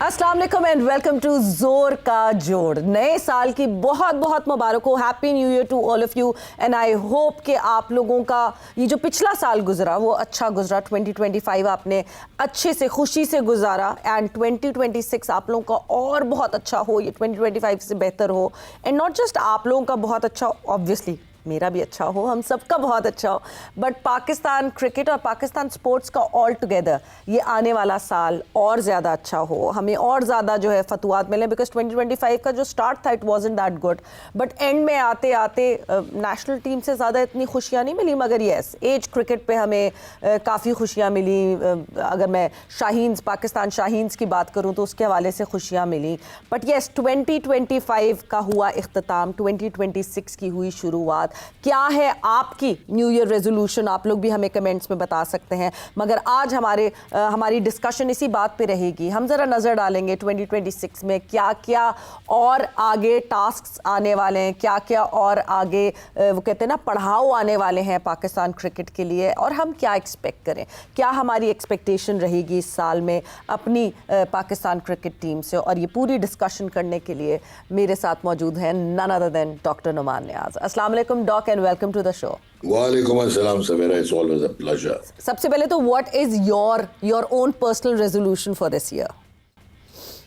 अस्सलाम वालेकुम and welcome to जोर का जोड़। नए साल की बहुत बहुत मुबारक हो। Happy new year to all of you and I hope कि आप लोगों का ये जो पिछला साल गुजरा वो अच्छा गुजरा। 2025 आपने अच्छे से खुशी से गुजारा एंड 2026 आप लोगों का और बहुत अच्छा हो, ये 2025 से बेहतर हो। एंड नॉट जस्ट आप लोगों का बहुत अच्छा, ऑब्वियसली मेरा भी अच्छा हो, हम सबका बहुत अच्छा हो, बट पाकिस्तान क्रिकेट और पाकिस्तान स्पोर्ट्स का ऑल टुगेदर ये आने वाला साल और ज़्यादा अच्छा हो, हमें और ज़्यादा जो है फतवात मिले। बिकॉज 2025 का जो स्टार्ट था it wasn't that good, but and में आते आते नेशनल टीम से ज़्यादा इतनी खुशियाँ नहीं मिली, मगर येस एज क्रिकेट पे हमें काफ़ी खुशियाँ मिली। अगर मैं शाहीन्स, पाकिस्तान शाहीन्स की बात करूँ तो उसके हवाले से खुशियाँ मिली। बट येस 2025 का हुआ इख्तिताम, 2026 की हुई शुरुआत। क्या है आपकी न्यू ईयर रेजोल्यूशन, आप लोग भी हमें कमेंट्स में बता सकते हैं। मगर आज हमारी डिस्कशन इसी बात पे रहेगी। हम ज़रा नज़र डालेंगे 2026 में क्या क्या और आगे टास्क्स आने वाले हैं, क्या क्या और आगे वो कहते हैं ना पढ़ाओ आने वाले हैं पाकिस्तान क्रिकेट के लिए, और हम क्या एक्सपेक्ट करें, क्या हमारी एक्सपेक्टेशन रहेगी इस साल में अपनी पाकिस्तान क्रिकेट टीम से। और ये पूरी डिस्कशन करने के लिए मेरे साथ मौजूद हैं none other than doctor Numan Niaz. अस्सलाम वालेकुम doc and welcome to the show. वालेकुम अस्सलाम Savera, it's always a pleasure. सबसे पहले तो what is your own personal resolution for this year?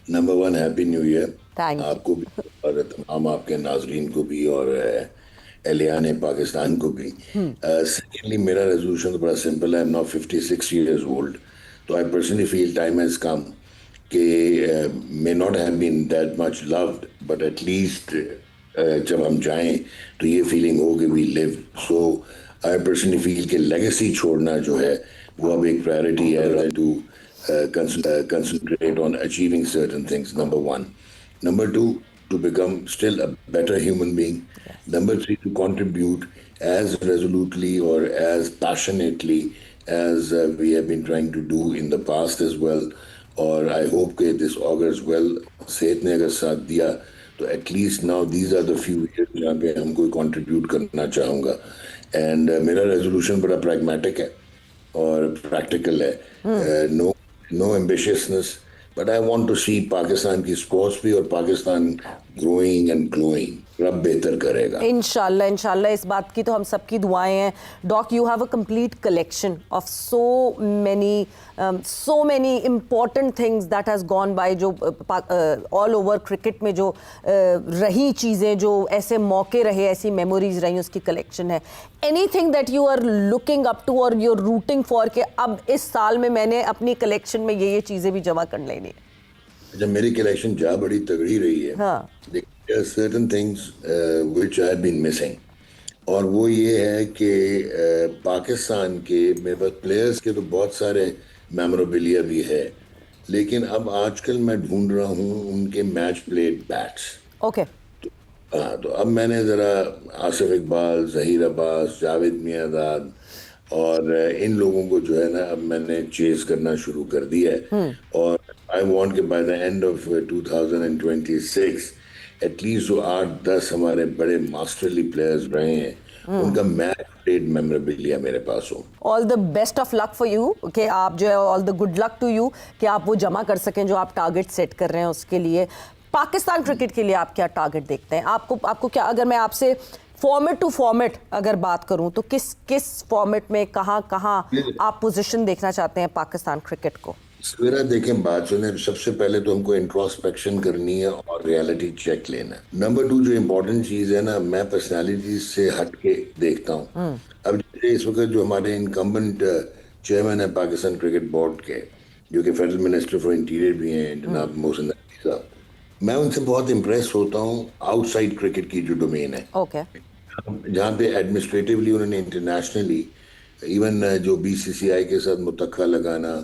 Number one, happy new year thank आपको भी और तमाम आपके नाजरीन को भी और एहलियान पाकिस्तान को भी। सेकेंडली मेरा रेजोल्यूशन तो बड़ा सिंपल है। I am not 56 years old, तो I personally feel time has come कि may not have been that much loved, but at least जब हम जाएं तो ये फीलिंग हो कि we live. So I personally feel कि लेगेसी छोड़ना जो है वो अब एक प्रायोरिटी है to concentrate on achieving certain things. Number one. Number two, to become still a better human being. Number three, to contribute as resolutely or as passionately as we have been trying to do in the past as well. और I hope कि this augurs well. सेहत ने अगर साथ दिया तो at least now these are the few years जहाँ पे हम कोई कंट्रीब्यूट करना चाहूँगा। एंड मेरा रेजोल्यूशन बड़ा प्रैग्मेटिक है और प्रैक्टिकल है। No ambitiousness, but I want to see Pakistan की स्पोर्ट्स भी और पाकिस्तान ग्रोइंग एंड ग्लोइंग। रब बेहतर करेगा इंशाल्लाह। इंशाल्लाह इस बात की तो हम सबकी दुआएं हैं। Doc, you have a complete collection of so many important things that has gone by, जो ऑल ओवर क्रिकेट में जो रही चीज़ें, जो ऐसे मौके रहे, ऐसी मेमोरीज रही, उसकी कलेक्शन है। Anything that you are looking up to और यू आर रूटिंग फॉर कि अब इस साल में मैंने अपनी कलेक्शन में ये चीज़ें भी जमा कर लेनी है? जब मेरी कलेक्शन जा बड़ी तगड़ी रही है, हाँ, there are certain things which I have been missing, और वो ये है कि पाकिस्तान के मेरे पास प्लेयर्स के तो बहुत सारे मेमोरेबिलिया भी है, लेकिन अब आजकल मैं ढूंढ रहा हूँ उनके मैच प्लेड बैट्स। ओके। हाँ, तो अब मैंने ज़रा आसिफ इकबाल, ज़हीर अब्बास, जावेद मियांदाद और इन लोगों को जो है ना अब मैंने चेज करना शुरू कर दिया है। और आई वांट कि by the end of 2026 at least वो 8-10 हमारे बड़े मास्टरली प्लेयर्स रहे हैं उनका मैच प्लेड मेमोरेबिलिया मेरे पास हो। All the best of luck for you कि आप जो है, all the good luck to you कि आप वो जमा कर सकें जो आप टारगेट सेट कर रहे हैं उसके लिए। पाकिस्तान क्रिकेट के लिए आप क्या टारगेट देखते हैं? आपको क्या, अगर मैं आपसे फॉर्मेट टू फॉर्मेट अगर बात करूं तो किस फॉर्मेट में कहां आप पोजीशन देखना चाहते हैं पाकिस्तान क्रिकेट को? सवेरा देखें, बात सुने, सबसे पहले तो हमको इंट्रोस्पेक्शन करनी है और रियलिटी चेक लेना है। नंबर 2 जो इम्पोर्टेंट चीज है ना, मैं पर्सनालिटी से हट के देखता हूँ। अब जैसे इस वक्त जो हमारे इनकम्बेंट चेयरमैन है पाकिस्तान क्रिकेट बोर्ड के, जो कि फेडरल मिनिस्टर फॉर इंटीरियर भी हैं, जनाब मोहसिन नकवी साहब, मैं उनसे बहुत इम्प्रेस होता हूँ आउटसाइड क्रिकेट की जो डोमेन है। ओके। जहाँ पे एडमिनिस्ट्रेटिवली उन्होंने इंटरनेशनली इवन जो बीसीसीआई के साथ मुतक्का लगाना,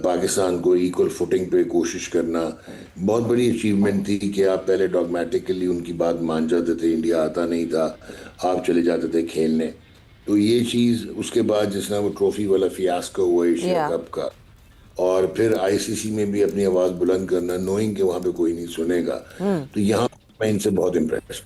पाकिस्तान को इक्वल फुटिंग पे कोशिश करना, बहुत बड़ी अचीवमेंट थी कि आप पहले डॉगमेटिकली उनकी बात मान जाते थे, इंडिया आता नहीं था, आप चले जाते थे खेलने। तो ये चीज़ उसके बाद जिस तरह वो ट्रॉफी वाला फियास्को हुआ एशिया कप का, और फिर आईसीसी में भी अपनी आवाज़ बुलंद करना, नोइंग कि वहाँ पे कोई नहीं सुनेगा, तो यहाँ मैं इनसे बहुत इम्प्रेस।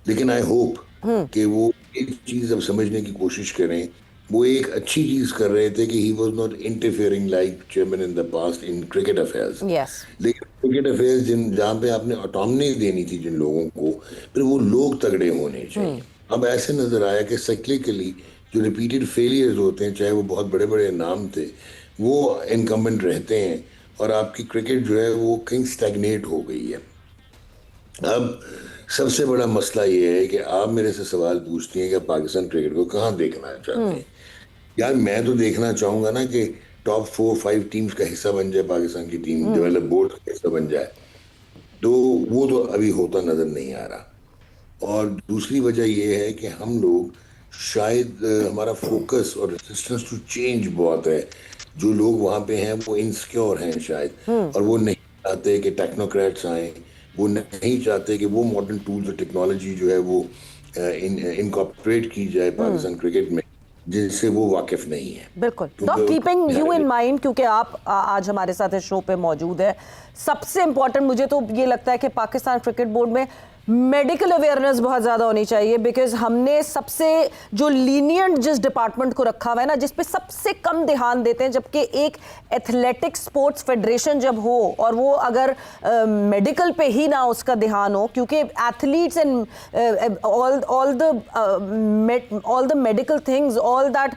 लेकिन आई होप कि वो एक चीज़ अब समझने की कोशिश करें वो एक अच्छी चीज कर रहे थे कि he was not interfering like chairman in the past in cricket affairs. Yes, लेकिन क्रिकेट अफेयर्स जिन जहाँ पे आपने ऑटोनॉमी देनी थी जिन लोगों को, फिर वो लोग तगड़े होने चाहिए। अब ऐसे नजर आया कि साइक्लिकली जो रिपीटेड फेलियर्स होते हैं, चाहे वो बहुत बड़े बड़े नाम थे, वो इनकम्बेंट रहते हैं और आपकी क्रिकेट जो है वो कहीं स्टैग्नेट हो गई है। अब सबसे बड़ा मसला ये है कि आप मेरे से सवाल पूछती हैं कि आप पाकिस्तान क्रिकेट को कहाँ देखना चाहते हैं। यार मैं तो देखना चाहूंगा ना कि टॉप 4-5 टीम्स का हिस्सा बन जाए, पाकिस्तान की टीम डेवलप बोर्ड का हिस्सा बन जाए। तो वो तो अभी होता नजर नहीं आ रहा। और दूसरी वजह ये है कि हम लोग शायद हमारा फोकस और रेजिस्टेंस टू चेंज बहुत है। जो लोग वहाँ पे हैं वो इनसिक्योर हैं शायद, और वो नहीं चाहते कि टेक्नोक्रेट्स आए। वो नहीं चाहते कि वो मॉडर्न टूल्स और टेक्नोलॉजी जो है वो इनकॉर्पोरेट की जाए पाकिस्तान क्रिकेट में, जिनसे वो वाकिफ नहीं है। बिल्कुल। क्योंकि doc, keeping you in mind, क्योंकि आप आज हमारे साथ इस शो पे मौजूद है, सबसे इंपॉर्टेंट मुझे तो ये लगता है कि पाकिस्तान क्रिकेट बोर्ड में मेडिकल अवेयरनेस बहुत ज़्यादा होनी चाहिए, बिकॉज हमने सबसे जो लीनियंट जिस डिपार्टमेंट को रखा हुआ है ना, जिस पे सबसे कम ध्यान देते हैं, जबकि एक एथलेटिक स्पोर्ट्स फेडरेशन जब हो और वो अगर मेडिकल पे ही ना उसका ध्यान हो, क्योंकि athletes and all the medical things, all that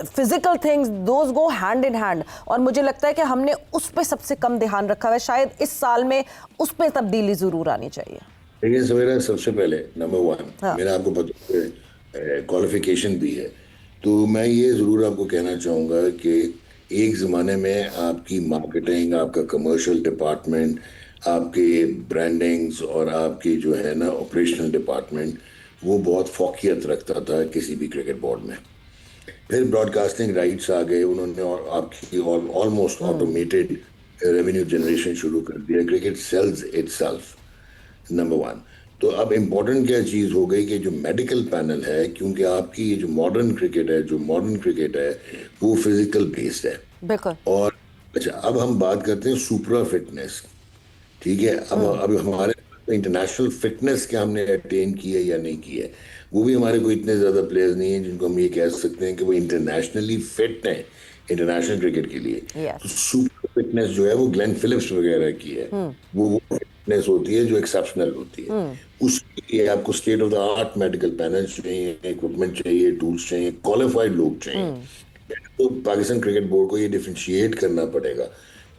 physical things, those go hand in hand. और मुझे लगता है कि हमने उस पे सबसे कम ध्यान रखा हुआ है। शायद इस साल में उस पे तब्दीली ज़रूर आनी चाहिए। लेकिन सवेरा सबसे पहले नंबर 1, हाँ। मेरा आपको पता है क्वालिफिकेशन भी है। तो मैं ये ज़रूर आपको कहना चाहूँगा कि एक ज़माने में आपकी मार्केटिंग, आपका कमर्शियल डिपार्टमेंट, आपके ब्रांडिंग्स और आपकी जो है ना ऑपरेशनल डिपार्टमेंट, वो बहुत फोकियत रखता था किसी भी क्रिकेट बोर्ड में। फिर ब्रॉडकास्टिंग राइट्स आ गए, उन्होंने और आपकी ऑलमोस्ट ऑटोमेटेड रेवेन्यू जनरेशन शुरू कर दिया। Cricket sells itself, number 1। तो अब इम्पोर्टेंट क्या चीज़ हो गई कि जो मेडिकल पैनल है, क्योंकि आपकी ये जो मॉडर्न क्रिकेट है वो फिजिकल बेस्ड है। बिल्कुल। और अच्छा, अब हम बात करते हैं सुपरा फिटनेस। ठीक है, अब हमारे इंटरनेशनल फिटनेस क्या हमने अटेन की है या नहीं की है, वो भी हमारे को इतने ज़्यादा प्लेयर्स नहीं हैं जिनको हम ये कह सकते हैं कि वो इंटरनेशनली फिट हैं इंटरनेशनल क्रिकेट के लिए। Yes. तो सुपर फिटनेस जो है वो ग्लेन फिलिप्स वगैरह की है। वो फिटनेस होती है जो एक्सेप्शनल होती है। उसके लिए आपको state of the art medical panel चाहिए, इक्विपमेंट चाहिए, टूल्स चाहिए, क्वालिफाइड लोग चाहिए। तो पाकिस्तान क्रिकेट बोर्ड को ये डिफरेंशिएट करना पड़ेगा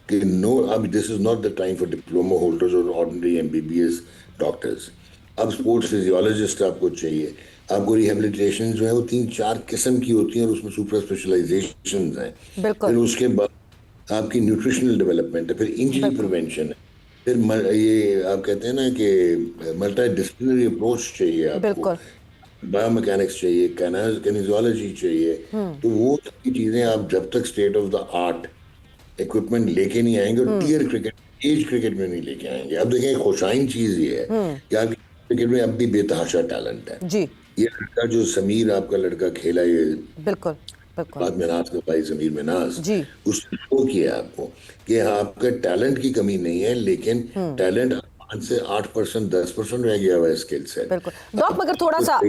कि नो, अब this is not the time for diploma holders और ऑर्डिनरी एमबीबीएस डॉक्टर्स। अब स्पोर्ट्स फिजियोलॉजिस्ट आपको चाहिए। आपको रिहेबिलिटेशन जो है वो 3-4 किस्म की होती हैं और उसमें सुपर स्पेशलाइजेशन हैं। बिल्कुल। फिर उसके बाद आपकी न्यूट्रिशनल डेवलपमेंट है, फिर इंजरी प्रिवेंशन है, फिर ये आप कहते हैं ना कि मल्टी डिसिप्लिनरी अप्रोच चाहिए आपको, बिल्कुल। बायोमैकेनिक्स चाहिए, कैनेजोलॉजी चाहिए। तो वो सारी चीजें आप जब तक state of the art equipment लेके नहीं आएंगे और टीयर क्रिकेट, एज क्रिकेट में नहीं लेके आएंगे। अब देखिए, खुशाइन चीज ये है कि आपकी क्रिकेट में अब भी बेतहाशा टैलेंट है। जी। ये लड़का जो समीर आपका लड़का खेला, ये बिल्कुल। बिल्कुल। बाद मिनाज का भाई समीर मिनाज, जी। उसने शो किया आपको कि आपका टैलेंट की कमी नहीं है, लेकिन टैलेंट 5 से 8%, 10% रह गया हुआ है स्किल सेट। बिल्कुल। डॉक, मगर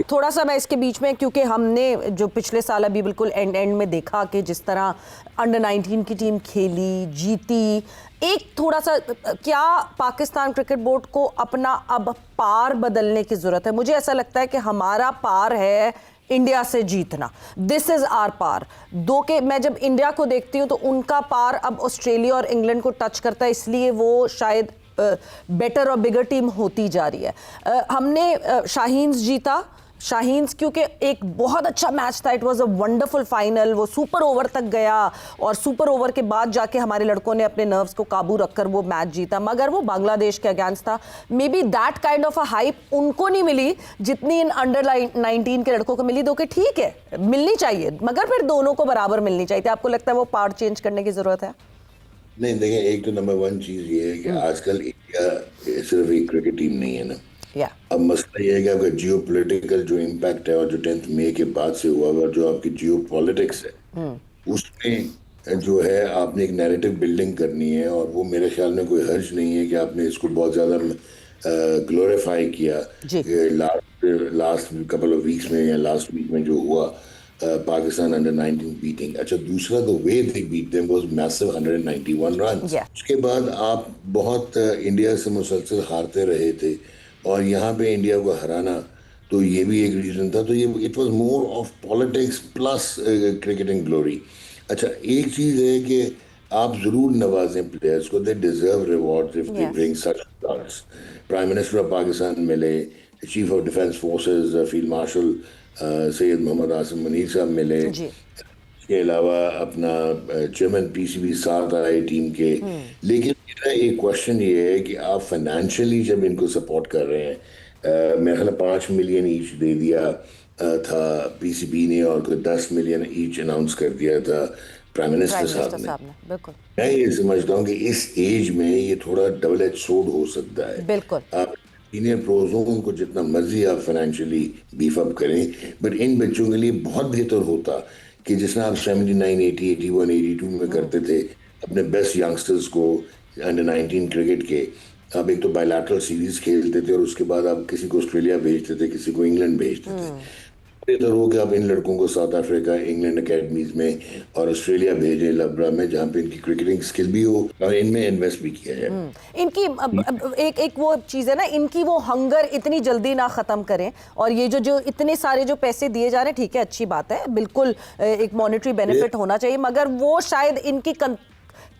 थोड़ा सा मैं इसके बीच में, क्योंकि हमने जो पिछले साल अभी बिल्कुल एंड में देखा कि जिस तरह अंडर 19 की टीम खेली, जीती, एक थोड़ा सा, क्या पाकिस्तान क्रिकेट बोर्ड को अपना अब पार बदलने की जरूरत है? मुझे ऐसा लगता है कि हमारा पार है इंडिया से जीतना। दिस इज आर पार। दो के मैं जब इंडिया को देखती हूँ तो उनका पार अब ऑस्ट्रेलिया और इंग्लैंड को टच करता है, इसलिए वो शायद बेटर और बिगर टीम होती जा रही है। हमने शाहीन्स जीता, शाहीन्स क्योंकि एक बहुत अच्छा मैच था, it was a wonderful final, वो सुपर ओवर तक गया और सुपर ओवर के बाद जाके हमारे लड़कों ने अपने नर्व्स को काबू रखकर वो मैच जीता, मगर वो बांग्लादेश के अगेंस्ट था। May be that kind of a hype उनको नहीं मिली जितनी इन अंडर 19 के लड़कों को मिली। दो के ठीक है, मिलनी चाहिए, मगर फिर दोनों को बराबर मिलनी चाहिए थी। आपको लगता है वो पार्ट चेंज करने की जरूरत है? नहीं, देखिए, एक तो नंबर 1 चीज ये है कि आजकल इंडिया सिर्फ एक क्रिकेट टीम नहीं है ना। अब मसला ये है कि आपका जियो पोलिटिकल जो इम्पैक्ट है और जो 10 मई के बाद से हुआ और जो आपकी जियो पॉलिटिक्स है, उसमें जो है आपने एक नैरेटिव बिल्डिंग करनी है। और वो मेरे ख्याल में कोई हर्ज नहीं है कि आपने इसको बहुत ज़्यादा ग्लोरीफाई किया। लास्ट कपल ऑफ वीक्स में या लास्ट वीक में जो हुआ, Pakistan under 19 beating. अच्छा दूसरा the way they beat them was massive 191 runs. Yeah. उसके बाद आप बहुत इंडिया से मुसलसल हारते रहे थे और यहाँ पे इंडिया को हराना तो ये भी एक रीजन था तो ये it was more of politics plus cricketing glory. अच्छा एक चीज है कि आप जरूर नवाजें प्लेयर्स को. They deserve rewards if they Yes. Bring such results. Prime minister of Pakistan मिले, chief of defence forces field marshal Syed Mohammad Asim Munir साहब मिले. जी. इसके अलावा अपना चेयरमैन पीसीबी साथ आए टीम के. लेकिन मेरा एक क्वेश्चन ये है कि आप फाइनेंशियली जब इनको सपोर्ट कर रहे हैं, मेरे ख्याल 5 मिलियन ईच दे दिया था पीसीबी ने और कोई 10 मिलियन ईच अनाउंस कर दिया था प्राइम मिनिस्टर प्राइम मिनिस्टर साहब ने. साहब ने बिल्कुल मैं ये समझता हूँ कि इस एज में ये थोड़ा डबल एज सोर्ड हो सकता है. बिल्कुल आप सीनियर प्रोज हो, उनको जितना मर्जी आप फाइनेंशियली बीफ अप करें, बट इन बच्चों के लिए बहुत बेहतर होता कि जिसना आप 79, 80, 81, 82 में करते थे अपने बेस्ट यंगस्टर्स को अंडर 19 क्रिकेट के. आप एक तो बायलैटरल सीरीज खेलते थे और उसके बाद आप किसी को ऑस्ट्रेलिया भेजते थे, किसी को इंग्लैंड भेजते थे. बेहतर हो कि आप इन लड़कों को साउथ अफ्रीका, इंग्लैंड अकेडमीज में और ऑस्ट्रेलिया भेजें, लब्रा में, जहाँ पे इनकी क्रिकेटिंग स्किल भी हो और इनमें इन्वेस्ट भी किया जाए. इनकी एक वो चीज़ है ना, इनकी वो हंगर इतनी जल्दी ना ख़त्म करें. और ये जो इतने सारे जो पैसे दिए जा रहे हैं, ठीक है, अच्छी बात है, बिल्कुल एक मॉनेटरी बेनिफिट होना चाहिए, मगर वो शायद इनकी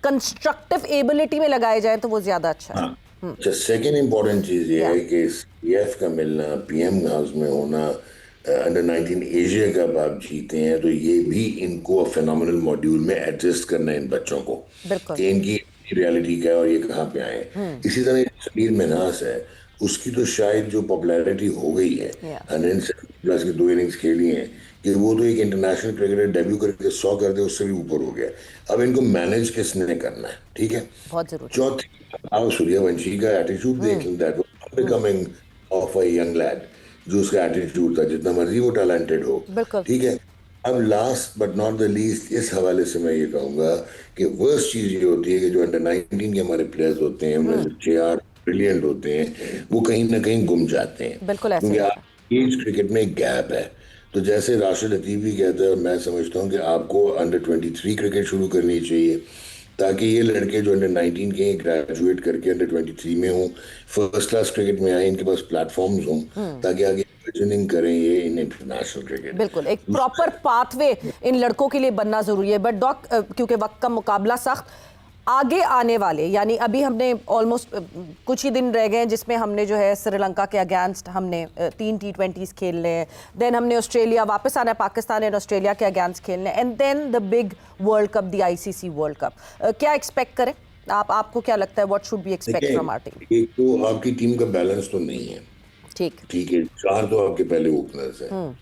कंस्ट्रक्टिव एबिलिटी में लगाए जाए तो वो ज़्यादा अच्छा है. अच्छा सेकेंड इम्पोर्टेंट चीज़ ये है कि सीएफ का मिलना, पीएम हाउस में होना, अंडर 19 एशिया कप आप जीते हैं तो ये भी इनको फिनोमिनल मॉड्यूल में एडजस्ट करना है इन बच्चों को बिल्कुल. कि इनकी रियलिटी क्या है और ये कहाँ पे आए. इसी तरह समीर मिन्हास है, उसकी तो शायद जो पॉपुलैरिटी हो गई है, 170+ की 2 इनिंग्स खेली हैं, कि वो तो एक इंटरनेशनल क्रिकेटर डेब्यू करके 100 कर दे, उससे भी ऊपर हो गया. अब इनको मैनेज किसने करना है, ठीक है. बहुत जरूरी. चौथी आप सूर्यवंशी का एटीट्यूड देख लें, that was becoming of a young lead, जो उसका एटीट्यूड था, जितना मर्जी वो टैलेंटेड हो, बिल्कुल. ठीक है. अब last but not the least इस हवाले से मैं ये कहूंगा कि वर्स्ट चीज ये होती है कि जो अंडर 19 के हमारे प्लेयर्स होते हैं, उनमें से 6 ब्रिलियंट होते हैं, वो कहीं ना कहीं गुम जाते हैं. बिल्कुल ऐसे क्योंकि ही आप एज क्रिकेट में एक गैप है. तो जैसे राशिद लतीफ भी कहते हैं और मैं समझता हूँ कि आपको अंडर 23 क्रिकेट शुरू करनी चाहिए ताकि ये लड़के जो अंडर 19 के ग्रेजुएट करके अंडर 23 में हों, फर्स्ट क्लास क्रिकेट में आए, इनके पास प्लेटफॉर्म्स हों ताकि आगे इमेजिनिंग करें ये इन इंटरनेशनल क्रिकेट. बिल्कुल एक प्रॉपर पाथवे इन लड़कों के लिए बनना जरूरी है. बट क्योंकि वक्त का मुकाबला सख्त, आगे आने वाले, यानी अभी हमने ऑलमोस्ट कुछ ही दिन रह गए हैं जिसमें हमने जो है श्रीलंका के अगेंस्ट हमने 3 T20s खेलने हैं, देन हमने ऑस्ट्रेलिया, वापस आना है पाकिस्तान एंड ऑस्ट्रेलिया के अगेंस्ट खेलने, and then the big World Cup, the ICC World Cup. क्या एक्सपेक्ट करें आपको क्या लगता है, what should be expect from our team? एक तो आपकी टीम का बैलेंस तो नहीं है, ठीक है. 4 तो आपके पहले ओपनर्स हैं.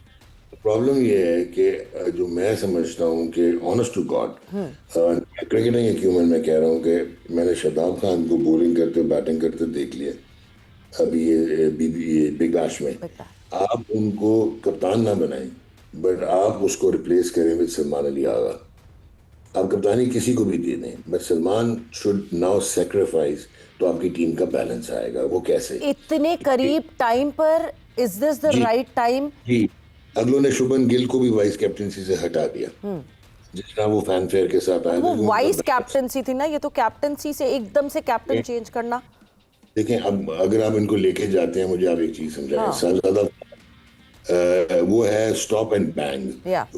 प्रॉब्लम ये है कि जो मैं समझता हूँ कि honest to God cricketing acumen में कह रहा हूँ कि मैंने शादाब खान को बॉलिंग करते बैटिंग करते देख लिया अभी ये बिग बैश में. आप उनको कप्तान ना बनाएं, बट आप उसको रिप्लेस करें विद सलमान अली आगा. आप कप्तानी किसी को भी दे दें, but Salman should now sacrifice, तो आपकी टीम का बैलेंस आएगा. वो कैसे? इतने करीब टाइम पर, is this the right time? जी, अगलों ने शुभन गिल को भी वाइस कैप्टनसी से हटा दिया, जिस तरह वो फैनफेयर के साथ आया. वो वाइस कैप्टनसी थी ना, ये तो कैप्टनसी से एकदम से कैप्टन चेंज करना. देखें, अब अगर आप इनको लेके जाते हैं, मुझे आप एक चीज समझाएं. ज्यादा वो है स्टॉप एंड बैंग,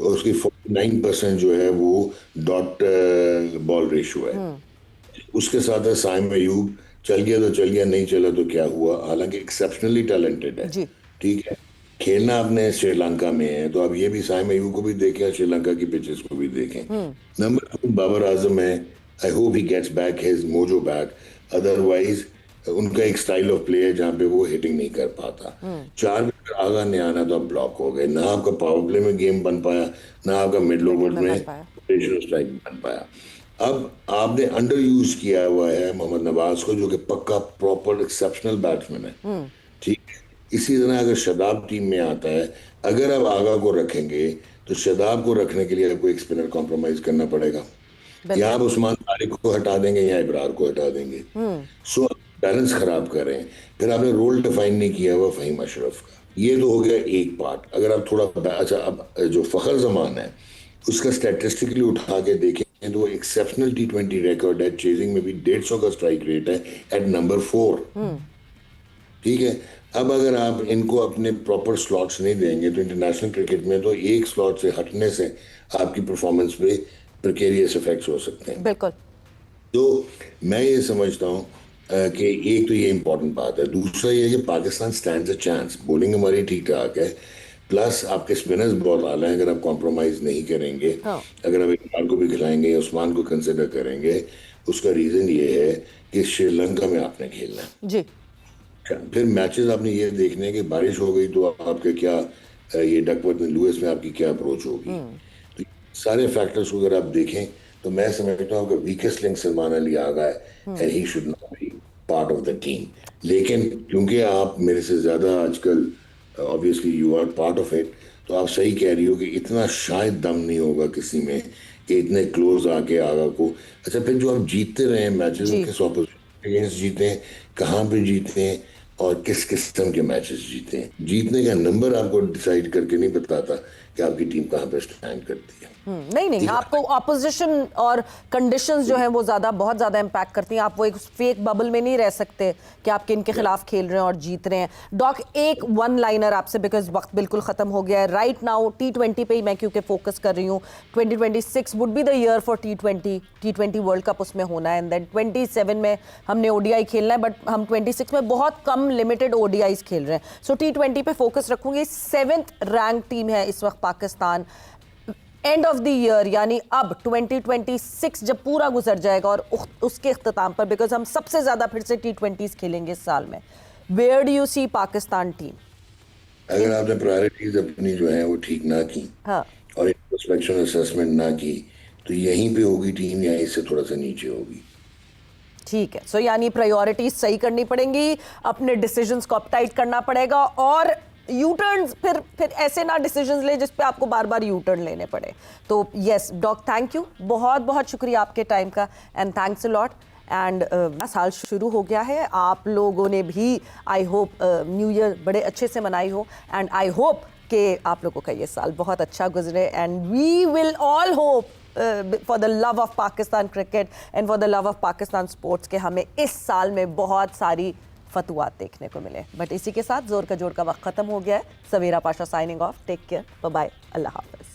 उसकी 49% जो है वो डॉट बॉल रेशियो है. उसके साथ है साइम अयूब, चल गया तो चल गया, नहीं चला तो क्या हुआ, हालांकि एक्सेप्शनली टैलेंटेड है, ठीक है. खेलना आपने श्रीलंका में है तो आप ये भी साइम अयूब को भी देखें, श्रीलंका की पिचेस को भी देखें. नंबर 2 बाबर आजम है. I hope he gets back his mojo back, otherwise उनका एक स्टाइल ऑफ प्ले है जहाँ पे वो हिटिंग नहीं कर पाता. 4 में आगा ने आना तो आप ब्लॉक हो गए, ना आपका पावर प्ले में गेम बन पाया, ना आपका मिडल ओवर में स्ट्राइक बन पाया. अब आपने अंडर यूज किया हुआ है मोहम्मद नवाज को, जो कि पक्का प्रॉपर एक्सेप्शनल बैट्समैन है, ठीक है. इसी तरह अगर शदाब टीम में आता है, अगर आप आगा को रखेंगे तो शदाब को रखने के लिए आपको एक स्पिनर कॉम्प्रोमाइज करना पड़ेगा. या आप उस्मान तारिक को हटा देंगे या इब्रार को हटा देंगे. सो बैलेंस खराब कर रहे हैं। फिर आपने रोल डिफाइन नहीं किया हुआ फहीम अशरफ का। ये तो हो गया एक पार्ट। अगर आप थोड़ा अच्छा, अब जो फखर जमान है उसका स्टैटिस्टिकली उठा के देखें तो एक्सेप्शनल T20 रिकॉर्ड है, चेजिंग में भी 150 का स्ट्राइक रेट है एट नंबर 4। ठीक है। अब अगर आप इनको अपने प्रॉपर स्लॉट्स नहीं देंगे तो इंटरनेशनल क्रिकेट में तो एक स्लॉट से हटने से आपकी परफॉर्मेंस पे प्रिकेरियस इफेक्ट्स हो सकते हैं। बिल्कुल। तो मैं ये समझता हूँ कि एक तो ये इम्पोर्टेंट बात है। दूसरा ये है कि Pakistan stands a chance, bowling हमारी ठीक ठाक है, प्लस आपके स्पिनर्स बहुत आला हैं। अगर आप कॉम्प्रोमाइज नहीं करेंगे, हाँ अगर आप इकबाल को भी खिलाएंगे, उस्मान को कंसिडर करेंगे, उसका रीज़न ये है कि श्रीलंका में आपने खेलना है। जी। फिर मैचेस आपने ये देखने हैं कि बारिश हो गई तो आपके क्या ये डकवर्थ में लुइस में आपकी क्या अप्रोच होगी। तो सारे फैक्टर्स को अगर आप देखें तो मैं समझता हूँ कि वीकेस्ट लिंक सलमान अली आ गया है and he should not be part of the team. लेकिन क्योंकि आप मेरे से ज्यादा आजकल obviously you are part of it, तो आप सही कह रही हो कि इतना शायद दम नहीं होगा किसी में कि इतने क्लोज आके आगा को। अच्छा, फिर जो आप जीतते रहे मैचेस, जी। किस ऑपोजिशन अगेंस्ट जीते हैं, कहाँ पे जीते हैं और किस किस्म के मैचेस जीते हैं। जीतने का नंबर आपको डिसाइड करके नहीं बताता कि आपकी टीम कहाँ पे स्टैंड करती है। नहीं नहीं, ठीक आपको ऑपोजिशन और कंडीशंस जो हैं वो बहुत ज़्यादा इम्पैक्ट करती हैं। आप वो एक फेक बबल में नहीं रह सकते कि आप किन के खिलाफ खेल रहे हैं और जीत रहे हैं। डॉक, एक वन लाइनर आपसे, बिकॉज वक्त बिल्कुल ख़त्म हो गया है राइट नाउ। T20 पे ही मैं क्योंकि फोकस कर रही हूँ। 2026 would be the year for T20 world cup उसमें होना है, एंड देन 27 में हमने ODI खेलना है, बट हम 26 में बहुत कम लिमिटेड ODIs खेल रहे हैं। सो T20 पे फोकस रखूंगी। 7th रैंक टीम है इस वक्त Pakistan. End of the year यानी अब 2026 जब पूरा गुजर जाएगा और उसके इख्तिताम पर, बिकॉज हम सबसे ज्यादा फिर से T20s खेलेंगे इस साल में, where do you see Pakistan team? अगर आपने प्रायोरिटीज अपनी जो है वो ठीक ना की हाँ और इंट्रोस्पेक्शन असेसमेंट ना की तो यहीं पे होगी टीम या इससे थोड़ा सा नीचे होगी। ठीक है। सो यानी प्रायोरिटीज सही करनी पड़ेंगी, अपने डिसीजंस को अपटाइट करना पड़ेगा, और यू टर्न फिर ऐसे ना डिसीजंस ले जिस पे आपको बार बार यू टर्न लेने पड़े। तो यस डॉक, थैंक यू, बहुत बहुत शुक्रिया आपके टाइम का, and thanks a lot. And साल शुरू हो गया है, आप लोगों ने भी आई होप न्यू ईयर बड़े अच्छे से मनाई हो, एंड आई होप कि आप लोगों का ये साल बहुत अच्छा गुजरे, and we will all hope for the love of Pakistan cricket and for the love of Pakistan sports के हमें इस साल में बहुत सारी फतुआत देखने को मिले। बट इसी के साथ जोर का जोड़ का वक्त खत्म हो गया है। Savera Pasha signing off. Take care, bye bye, अल्लाह हाफिज।